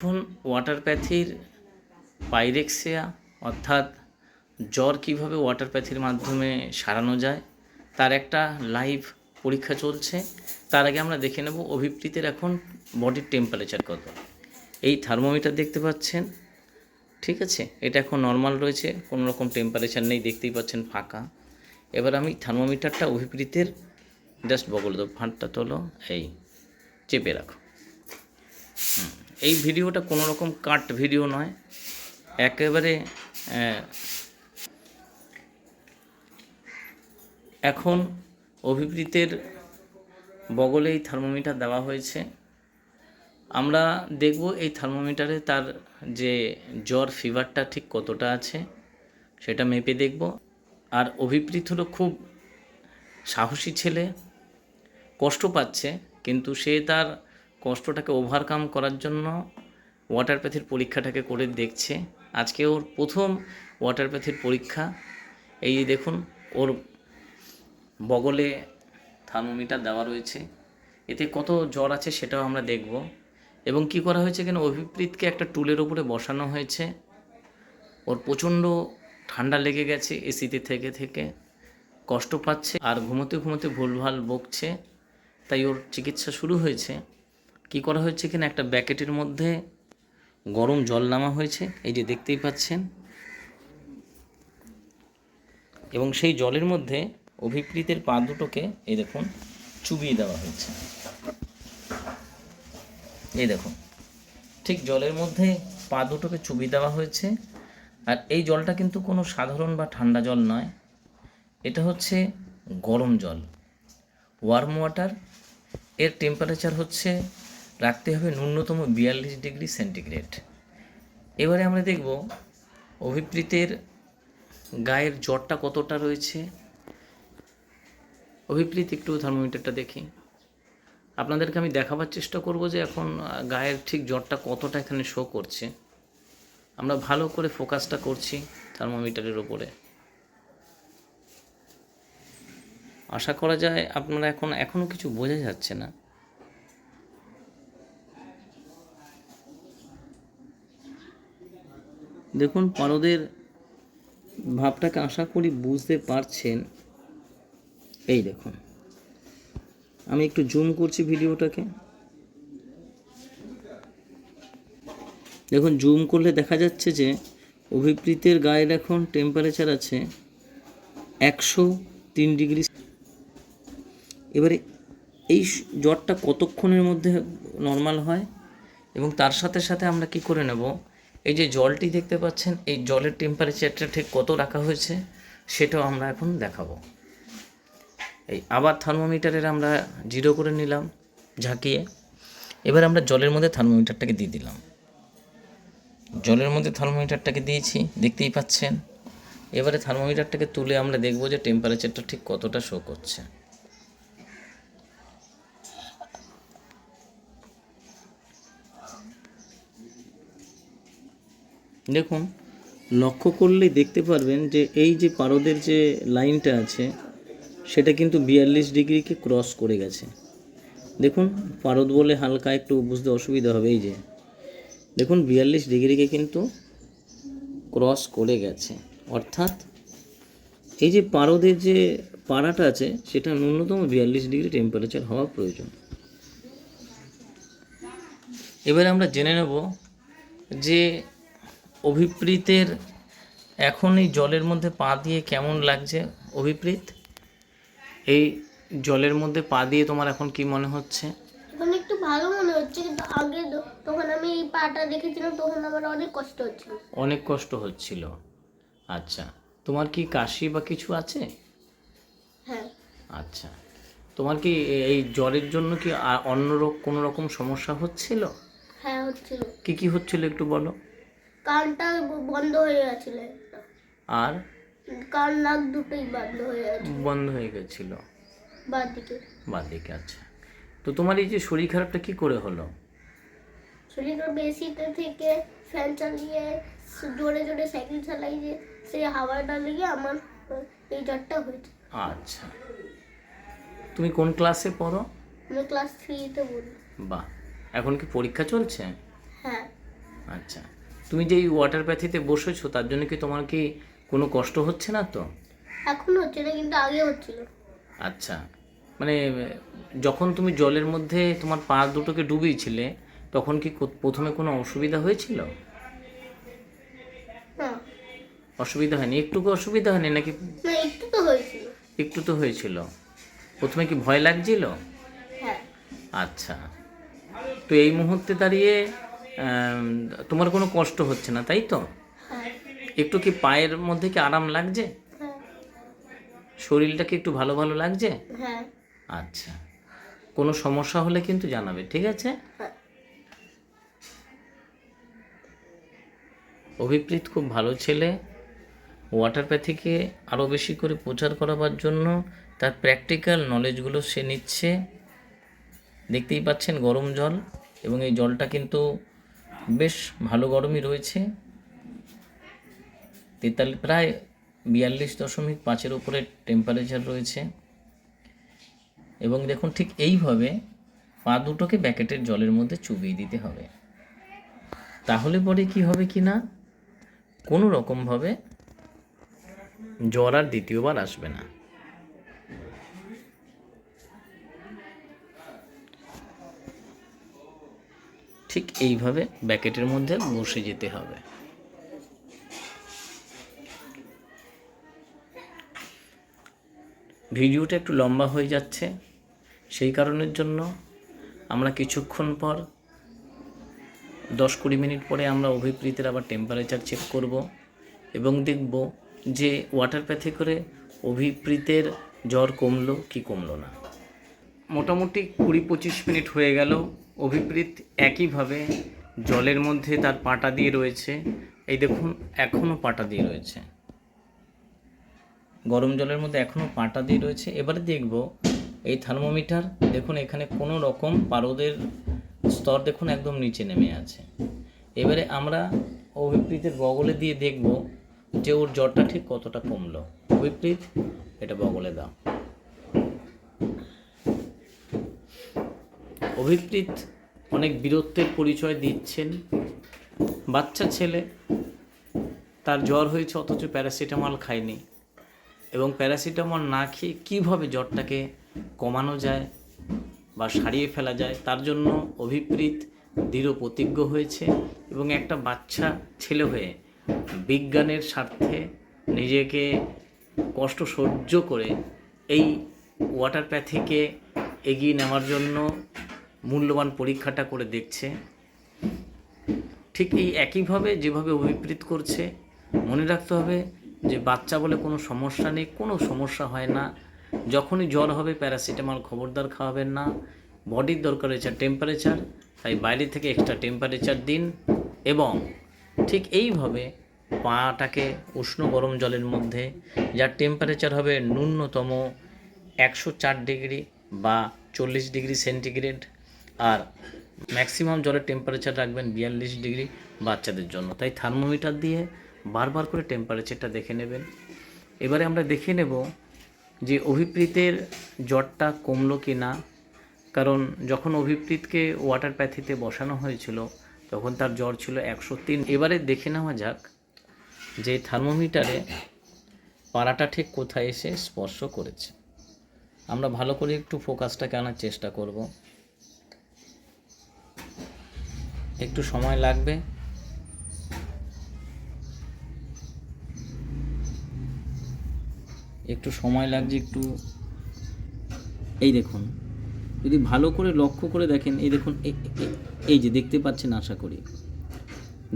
এখন ওয়াটারপ্যাথির পাইরেক্সিয়া অর্থাৎ জ্বর কীভাবে ওয়াটারপ্যাথির মাধ্যমে সারানো যায় তার একটা লাইভ পরীক্ষা চলছে। তার আগে আমরা দেখে নেব অভিপ্রীতের এখন বডির টেম্পারেচার কত। এই থার্মোমিটার দেখতে পাচ্ছেন, ঠিক আছে, এটা এখন নর্মাল রয়েছে, কোনো রকম টেম্পারেচার নেই, দেখতেই পাচ্ছেন ফাঁকা। এবার আমি থার্মোমিটারটা অভিপ্রীতের জাস্ট বগল দেবো, ফাঁটটা তোলো, এই চেপে রাখো। এই ভিডিওটা কোনো রকম কাট ভিডিও নয়, একেবারে এখন অভিপ্রীতের বগলে এই থার্মোমিটার দেওয়া হয়েছে। আমরা দেখব এই থার্মোমিটারে তার যে জ্বর ফিভারটা ঠিক কতটা আছে সেটা মেপে দেখব। আর অভিপ্রীত হলো খুব সাহসী ছেলে, কষ্ট পাচ্ছে, কিন্তু সে তার কষ্টটাকে ওভারকাম করার জন্য ওয়াটারপ্যাথির পরীক্ষাটাকে করে দেখছে। আজকে ওর প্রথম ওয়াটারপ্যাথির পরীক্ষা। এই দেখুন ওর বগলে থার্মোমিটার দেওয়া রয়েছে, এতে কত জ্বর আছে সেটাও আমরা দেখব। এবং কি করা হয়েছে, কেন অভিপ্রীতকে একটা টুলের ওপরে বসানো হয়েছে। ওর প্রচণ্ড ঠান্ডা লেগে গেছে, এসিতে থেকে থেকে কষ্ট পাচ্ছে আর ঘুমোতে ঘুমোতে ভুলভাল বকছে, তাই ওর চিকিৎসা শুরু হয়েছে। কি করা হয়েছে, কিনা একটা ব্যাকেটের মধ্যে গরম জল নামা হয়েছে, এই যে দেখতেই পাচ্ছেন, এবং সেই জলের মধ্যে অভিপ্রীতের পা দুটোকে এই দেখুন চুবিয়ে দেওয়া হয়েছে। এই দেখুন ঠিক জলের মধ্যে পা দুটোকে চুবিয়ে দেওয়া হয়েছে। আর এই জলটা কিন্তু কোনো সাধারণ বা ঠান্ডা জল নয়, এটা হচ্ছে গরম জল, ওয়ার্ম ওয়াটার। এর টেম্পারেচার হচ্ছে রাখতে হবে ন্যূনতম 42 ডিগ্রি সেন্টিগ্রেড। এবারে আমরা দেখব অভিপ্রীতের গায়ের জ্বরটা কতটা রয়েছে। অভিপ্রীত একটু থার্মোমিটারটা দেখি, আপনাদেরকে আমি দেখাবার চেষ্টা করব যে এখন গায়ের ঠিক জ্বরটা কতটা এখানে শো করছে। আমরা ভালো করে ফোকাসটা করছি থার্মোমিটারের ওপরে। আশা করা যায় আপনারা এখনও কিছু বোঝা যাচ্ছে না। দেখুন পারদের ভাবটাকে আশা করি বুঝতে পারছেন। এই দেখুন আমি একটু জুম করছি ভিডিওটাকে, দেখুন জুম করলে দেখা যাচ্ছে যে অভিপ্রীতের গায়ের এখন টেম্পারেচার আছে 103 ডিগ্রি। এবারে এই জ্বরটা কতক্ষণের মধ্যে নর্মাল হয়, এবং তার সাথে সাথে আমরা কি করে নেব, এই যে জলটি দেখতে পাচ্ছেন এই জলের টেম্পারেচারটা ঠিক কত রাখা হয়েছে সেটাও আমরা এখন দেখাবো। এই আবার থার্মোমিটারের আমরা 0 করে নিলাম ঝাঁকিয়ে। এবার আমরা জলের মধ্যে থার্মোমিটারটাকে দিয়ে দিলাম, জলের মধ্যে থার্মোমিটারটাকে দিয়েছি, দেখতেই পাচ্ছেন। এবারে থার্মোমিটারটাকে তুলে আমরা দেখব যে টেম্পারেচারটা ঠিক কতটা শো করছে। দেখুন লক্ষ্য করলেই দেখতে পারবেন যে এই যে পারদের যে লাইনটা আছে সেটা কিন্তু 42 ডিগ্রিকে ক্রস করে গেছে। দেখুন পারদ বলে হালকা একটু বুঝতে অসুবিধা হবে, এই যে দেখুন 42 ডিগ্রিকে কিন্তু ক্রস করে গেছে। অর্থাৎ এই যে পারদের যে পাড়াটা আছে সেটা ন্যূনতম 42 ডিগ্রি টেম্পারেচার হওয়া প্রয়োজন। এবারে আমরা জেনে নেব যে অভিপ্রীতের এখন এই জলের মধ্যে পা দিয়ে কেমন লাগছে। অভিপ্রীত, এই জলের মধ্যে পা দিয়ে তোমার এখন কি মনে হচ্ছে? এখন একটু ভালো মনে হচ্ছে, কিন্তু আগে তখন আমি এই পাটা দেখেছিলাম তখন আমার অনেক কষ্ট হচ্ছিল। অনেক কষ্ট হচ্ছিল। আচ্ছা, তোমার কি কাশি বা কিছু আছে? হ্যাঁ। আচ্ছা, তোমার কি এই জ্বরের জন্য কি অন্য কোনো রকম সমস্যা হচ্ছিল? হ্যাঁ হচ্ছিল। কি হচ্ছিল একটু বলো। কানটা বন্ধ হয়ে গেছিল একটা, আর কান নাক দুটোই বন্ধ হয়ে গেছিল বাঁ দিকে। আচ্ছা, তো তোমার এই যে শরীর খারাপটা কি করে হলো? শরীর বেশিতে থেকে ফ্যান চালিয়ে জোরে জোরে সাইকেল চালাই, যে সেই হাওয়াটা লেগে আমার এই জ্বরটা হয়েছে। আচ্ছা, তুমি কোন ক্লাসে পড়ো? আমি ক্লাস 3-তে পড়ি। বাহ, এখন কি পরীক্ষা চলছে? হ্যাঁ। আচ্ছা, তুমি যে এই ওয়াটার প্যাথিতে বসেছো তার জন্য কি তোমার কি কোনো কষ্ট হচ্ছে না তো? এখন হচ্ছে না, কিন্তু আগে হচ্ছিল। আচ্ছা, মানে যখন তুমি জলের মধ্যে তোমার পা দুটোকে ডুবিয়েছিলে তখন কি প্রথমে কোনো অসুবিধা হয়েছিল? না, অসুবিধা হয়নি? একটুকু অসুবিধা হয়নি নাকি? না একটু তো হয়েছিল। একটু তো হয়েছিল। প্রথমে কি ভয় লাগছিল? হ্যাঁ। আচ্ছা, তো এই মুহূর্তে দাঁড়িয়ে তোমার কোনো কষ্ট হচ্ছে না, তাই তো? হ্যাঁ। একটু কি পায়ের মধ্যে কি আরাম লাগছে? হ্যাঁ। শরীরটা কি একটু ভালো ভালো লাগছে? হ্যাঁ। আচ্ছা, কোনো সমস্যা হলে কিন্তু জানাবে, ঠিক আছে? হ্যাঁ। অভিপ্রীত খুব ভালো ছেলে। ওয়াটার প্যাথিকে আরও বেশি করে প্রচার করাবার জন্য তার প্র্যাকটিক্যাল নলেজগুলো সে নিচ্ছে। দেখতেই পাচ্ছেন গরম জল, এবং এই জলটা কিন্তু বেশ ভালো গরমই রয়েছে। প্রায় 42.5-এর উপরে টেম্পারেচার রয়েছে। এবং দেখুন ঠিক এইভাবে পা দুটোকে ব্যাকেটের জলের মধ্যে চুবিয়ে দিতে হবে। তাহলে পরে কি হবে কি না, কোনো রকমভাবে জ্বর আর দ্বিতীয়বার আসবে না। ঠিক এইভাবে ব্যাকেটের মধ্যে বসে যেতে হবে। ভিডিওটা একটু লম্বা হয়ে যাচ্ছে, সেই কারণের জন্য আমরা কিছুক্ষণ পর 10-20 মিনিট পরে আমরা অভিপ্রীতের আবার টেম্পারেচার চেক করব এবং দেখব যে ওয়াটার প্যাথি করে অভিপ্রীতের জ্বর কমলো কি কমলো না। মোটামুটি 20-25 মিনিট হয়ে গেল। অভিপ্রীত একইভাবে জলের মধ্যে তার পাটা দিয়ে রয়েছে। এই দেখুন এখনও পাটা দিয়ে রয়েছে, গরম জলের মধ্যে এখনও পাটা দিয়ে রয়েছে। এবারে দেখব এই থার্মোমিটার, দেখুন এখানে কোনো রকম পারদের স্তর দেখুন একদম নিচে নেমে আছে। এবারে আমরা অভিপ্রীতের বগলে দিয়ে দেখব যে ওর জ্বরটা ঠিক কতটা কমলো। অভিপ্রীত, এটা বগলে দাও। অভিপ্রীত অনেক বীরত্বের পরিচয় দিচ্ছেন। বাচ্চা ছেলে, তার জ্বর হয়েছে অথচ প্যারাসিটামল খায়নি, এবং প্যারাসিটামল না খেয়ে কীভাবে জ্বরটাকে কমানো যায় বা সারিয়ে ফেলা যায় তার জন্য অভিপ্রীত দৃঢ় প্রতিজ্ঞ হয়েছে। এবং একটা বাচ্চা ছেলে হয়ে বিজ্ঞানের স্বার্থে নিজেকে কষ্ট সহ্য করে এই ওয়াটার প্যাথিকে এগিয়ে নেওয়ার জন্য মূল্যবান পরীক্ষাটা করে দেখছে। ঠিক এই একইভাবে যেভাবে অভিপ্রীত করছে, মনে রাখতে হবে যে বাচ্চা বলে কোনো সমস্যা নেই, কোনো সমস্যা হয় না। যখনই জ্বর হবে প্যারাসিটামল খবরদার খাওয়াবেন না। বডির দরকার হচ্ছে টেম্পারেচার, তাই বাইরে থেকে এক্সট্রা টেম্পারেচার দিন। এবং ঠিক এইভাবে পাটাকে উষ্ণ গরম জলের মধ্যে, যার টেম্পারেচার হবে ন্যূনতম 104 ডিগ্রি বা 40 ডিগ্রি সেন্টিগ্রেড, আর ম্যাক্সিমাম জলের টেম্পারেচার রাখবেন 42 ডিগ্রি বাচ্চাদের জন্য। তাই থার্মোমিটার দিয়ে বারবার করে টেম্পারেচারটা দেখে নেবেন। এবারে আমরা দেখে নেব যে অভিপ্রীতের জ্বরটা কমলো কি না। কারণ যখন অভিপ্রীতকে ওয়াটার প্যাথিতে বসানো হয়েছিল তখন তার জ্বর ছিল 103। এবারে দেখে নেওয়া যাক যে থার্মোমিটারে পাড়াটা ঠিক কোথায় এসে স্পর্শ করেছে। আমরা ভালো করে একটু ফোকাসটাকে আনার চেষ্টা করব, একটু সময় লাগবে। একটু সময় লাগছে একটু। এই দেখুন, যদি ভালো করে লক্ষ্য করে দেখেন, এই দেখুন এই যে দেখতে পাচ্ছেন আশা করি,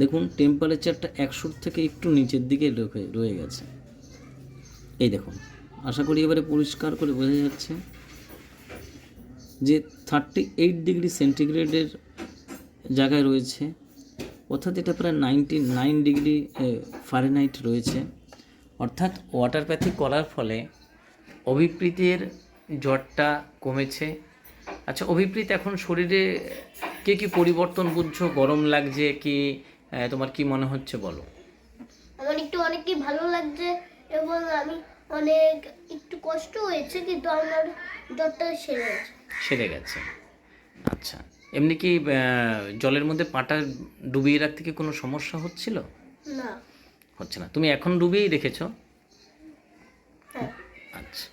দেখুন টেম্পারেচারটা 100 থেকে একটু নিচের দিকে রয়ে গেছে। এই দেখুন, আশা করি এবারে পরিষ্কার করে বোঝা যাচ্ছে যে 38 ডিগ্রি সেন্টিগ্রেডের জায়গায় রয়েছে, অর্থাৎ এটা প্রায় 99 ডিগ্রি ফারেনহাইট রয়েছে। অর্থাৎ ওয়াটার প্যাথি করার ফলে অভিপ্রীতের জ্বরটা কমেছে। আচ্ছা অভিপ্রীত, এখন শরীরে কী কী পরিবর্তন বুঝছো? গরম লাগছে কি, তোমার কি মনে হচ্ছে বলো? আমার অনেকই ভালো লাগছে, এবং আমি অনেক একটু কষ্ট হয়েছে, কিন্তু আমার জ্বরটা সেরে গেছে। সেরে গেছে। আচ্ছা, এমনি কি জলের মধ্যে পাটা ডুবিয়ে রাখতে কি কোনো সমস্যা হচ্ছিল? না। হচ্ছে না, তুমি এখন ডুবিয়েই রেখেছো? হ্যাঁ। আচ্ছা,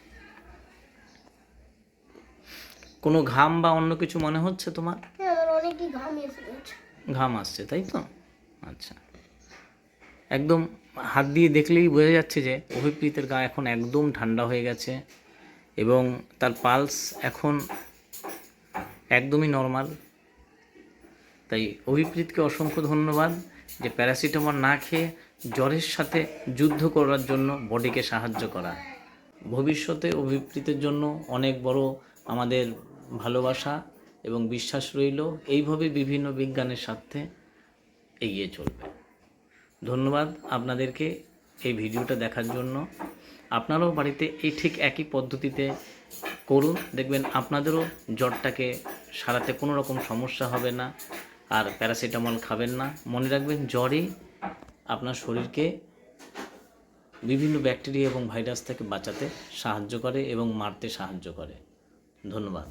কোনো ঘাম বা অন্য কিছু মনে হচ্ছে তোমার? হ্যাঁ, আমার অনেকই ঘাম এসে গেছে। ঘাম আসছে তাই তো? আচ্ছা, একদম হাত দিয়ে দেখলেই বোঝা যাচ্ছে যে অভিপ্রীতের গা এখন একদম ঠান্ডা হয়ে গেছে এবং তার পালস এখন একদমই নর্মাল। তাই অভিপ্রীতকে অসংখ্য ধন্যবাদ যে প্যারাসিটামল না খেয়ে জ্বরের সাথে যুদ্ধ করার জন্য বডিকে সাহায্য করা। ভবিষ্যতে অভিপ্রীতের জন্য অনেক বড় আমাদের ভালোবাসা এবং বিশ্বাস রইল। এইভাবে বিভিন্ন বিজ্ঞানের সাথে এগিয়ে চলবে। ধন্যবাদ আপনাদেরকে এই ভিডিওটা দেখার জন্য। আপনারাও বাড়িতে এই ঠিক একই পদ্ধতিতে করুন, দেখবেন আপনাদেরও জ্বরটাকে সারাতে কোনো রকম সমস্যা হবে না। আর প্যারাসিটামল খাবেন না। মনে রাখবেন জ্বরই আপনার শরীরকে বিভিন্ন ব্যাকটেরিয়া এবং ভাইরাস থেকে বাঁচাতে সাহায্য করে এবং মারতে সাহায্য করে। ধন্যবাদ।